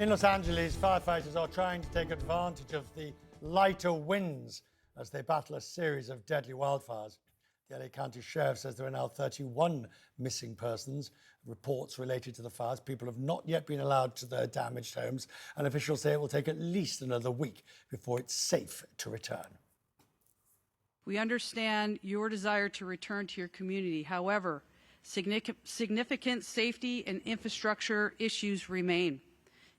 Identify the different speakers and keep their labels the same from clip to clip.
Speaker 1: In Los Angeles, firefighters are trying to take advantage of the lighter winds as they battle a series of deadly wildfires. The LA County Sheriff says there are now 31 missing persons. Reports related to the fires. People have not yet been allowed to their damaged homes, and officials say it will take at least another week before it's safe to return.
Speaker 2: We understand your desire to return to your community. However, significant safety and infrastructure issues remain,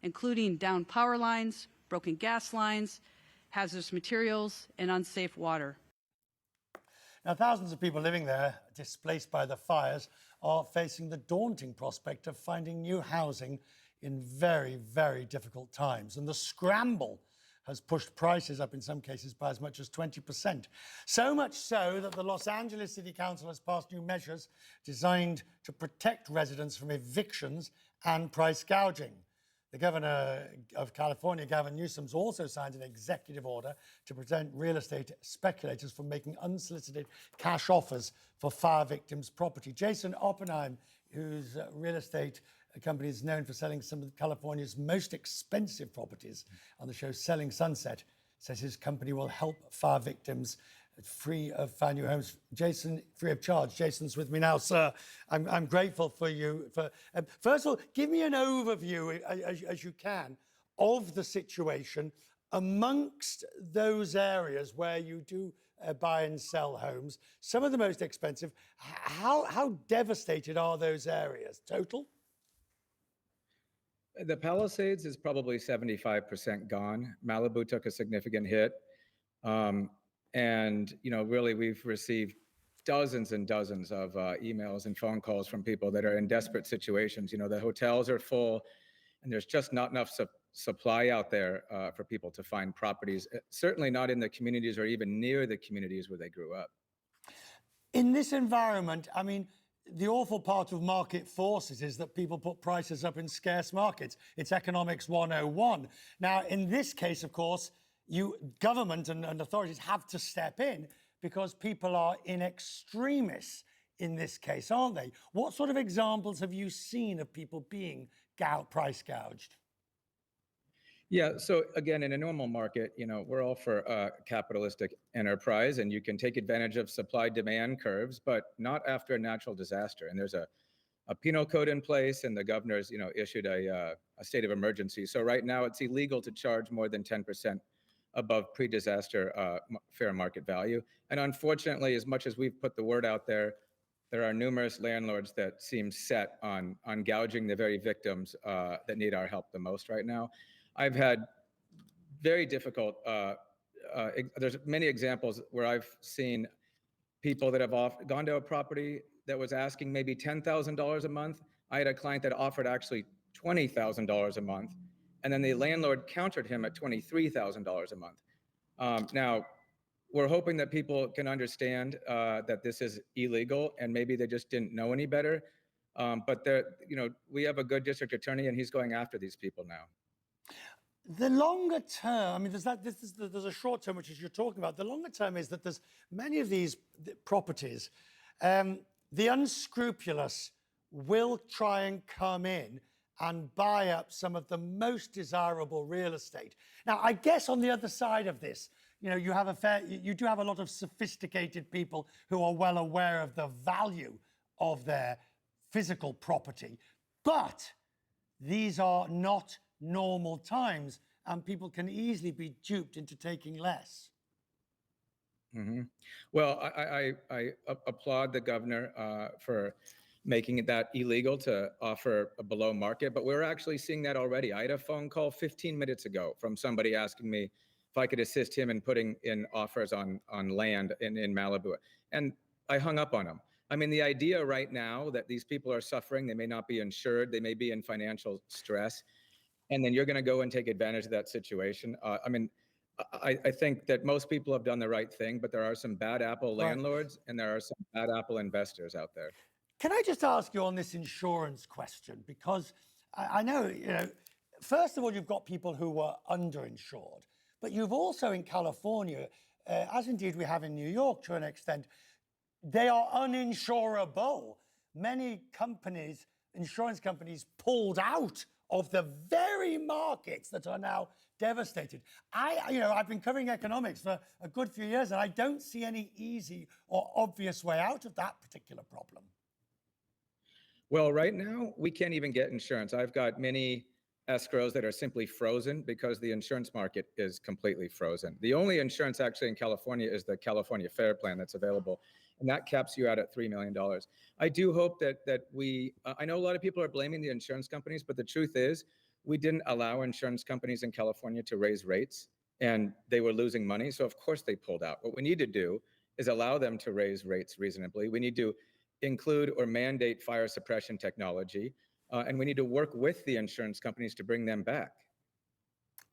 Speaker 2: including downed power lines, broken gas lines, hazardous materials, and unsafe water.
Speaker 1: Now, thousands of people living there, displaced by the fires, are facing the daunting prospect of finding new housing in very, very difficult times. And the scramble has pushed prices up in some cases by as much as 20%. So much so that the Los Angeles City Council has passed new measures designed to protect residents from evictions and price gouging. The governor of California, Gavin Newsom, also signed an executive order to prevent real estate speculators from making unsolicited cash offers for fire victims' property. Jason Oppenheim, whose real estate company is known for selling some of California's most expensive properties on the show Selling Sunset, says his company will help fire victims free of find new homes. Jason, free of charge. Jason's with me now, sir. I'm grateful for you. First of all, give me an overview, as you can, of the situation amongst those areas where you do buy and sell homes. Some of the most expensive. How devastated are those areas? Total?
Speaker 3: The Palisades is probably 75% gone. Malibu took a significant hit. And, really we've received dozens and dozens of emails and phone calls from people that are in desperate situations. The hotels are full and there's just not enough supply out there for people to find properties, certainly not in the communities or even near the communities where they grew up.
Speaker 1: In this environment, I mean, the awful part of market forces is that people put prices up in scarce markets. It's economics 101. Now, in this case, of course, government and authorities have to step in because people are in extremis in this case, aren't they? What sort of examples have you seen of people being price gouged?
Speaker 3: Yeah, so again, in a normal market, we're all for capitalistic enterprise, and you can take advantage of supply-demand curves, but not after a natural disaster. And there's a penal code in place, and the governor's, issued a state of emergency. So right now, it's illegal to charge more than 10% above pre-disaster fair market value. And unfortunately, as much as we've put the word out there, there are numerous landlords that seem set on gouging the very victims that need our help the most right now. I've had very difficult, there's many examples where I've seen people that have gone to a property that was asking maybe $10,000 a month. I had a client that offered actually $20,000 a month. And then the landlord countered him at $23,000 a month. Now, we're hoping that people can understand that this is illegal, and maybe they just didn't know any better. But we have a good district attorney, and he's going after these people now.
Speaker 1: The longer term, I mean, there's a short term, which is you're talking about. The longer term is that there's many of these properties, the unscrupulous will try and come in and buy up some of the most desirable real estate. Now, I guess on the other side of this, you do have a lot of sophisticated people who are well aware of the value of their physical property, but these are not normal times, and people can easily be duped into taking less.
Speaker 3: Mm-hmm. Well, I applaud the governor for making that illegal to offer a below market, but we're actually seeing that already. I had a phone call 15 minutes ago from somebody asking me if I could assist him in putting in offers on land in Malibu, and I hung up on him. I mean, the idea right now that these people are suffering, they may not be insured, they may be in financial stress, and then you're going to go and take advantage of that situation. I think that most people have done the right thing, but there are some bad apple landlords and there are some bad apple investors out there.
Speaker 1: Can I just ask you on this insurance question? Because I know, first of all, you've got people who were underinsured, but you've also in California, as indeed we have in New York to an extent, they are uninsurable. Many companies, insurance companies, pulled out of the very markets that are now devastated. I've been covering economics for a good few years, and I don't see any easy or obvious way out of that particular problem.
Speaker 3: Well, right now, we can't even get insurance. I've got many escrows that are simply frozen because the insurance market is completely frozen. The only insurance actually in California is the California Fair Plan that's available, and that caps you out at $3 million. I do hope that I know a lot of people are blaming the insurance companies, but the truth is we didn't allow insurance companies in California to raise rates, and they were losing money. So of course they pulled out. What we need to do is allow them to raise rates reasonably. We need to include or mandate fire suppression technology, and we need to work with the insurance companies to bring them back.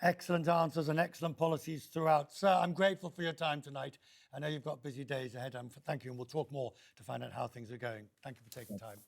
Speaker 1: Excellent answers and excellent policies throughout. Sir, I'm grateful for your time tonight. I know you've got busy days ahead. Thank you, and we'll talk more to find out how things are going. Thank you for taking time.